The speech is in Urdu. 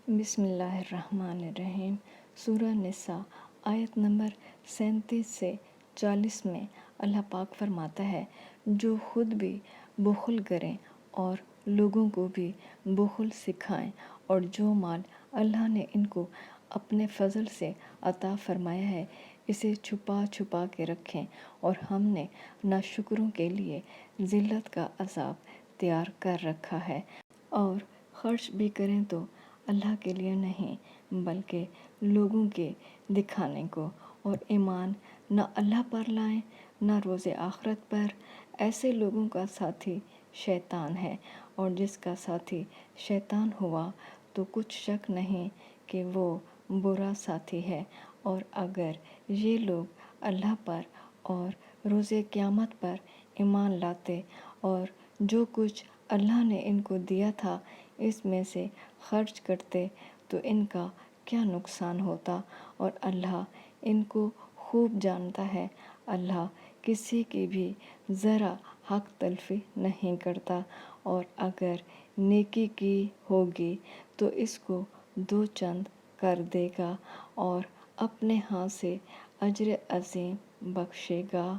بسم اللہ الرحمن الرحیم۔ سورہ نساء آیت نمبر 37 سے 40 میں اللہ پاک فرماتا ہے، جو خود بھی بخل کریں اور لوگوں کو بھی بخل سکھائیں، اور جو مال اللہ نے ان کو اپنے فضل سے عطا فرمایا ہے اسے چھپا چھپا کے رکھیں، اور ہم نے ناشکروں کے لیے ذلت کا عذاب تیار کر رکھا ہے۔ اور خرچ بھی کریں تو اللہ کے لیے نہیں بلکہ لوگوں کے دکھانے کو، اور ایمان نہ اللہ پر لائیں نہ روز آخرت پر۔ ایسے لوگوں کا ساتھی شیطان ہے، اور جس کا ساتھی شیطان ہوا تو کچھ شک نہیں کہ وہ برا ساتھی ہے۔ اور اگر یہ لوگ اللہ پر اور روز قیامت پر ایمان لاتے اور جو کچھ اللہ نے ان کو دیا تھا اس میں سے خرچ کرتے تو ان کا کیا نقصان ہوتا، اور اللہ ان کو خوب جانتا ہے۔ اللہ کسی کی بھی ذرا حق تلفی نہیں کرتا، اور اگر نیکی کی ہوگی تو اس کو دو چند کر دے گا اور اپنے ہاں سے اجر عظیم بخشے گا۔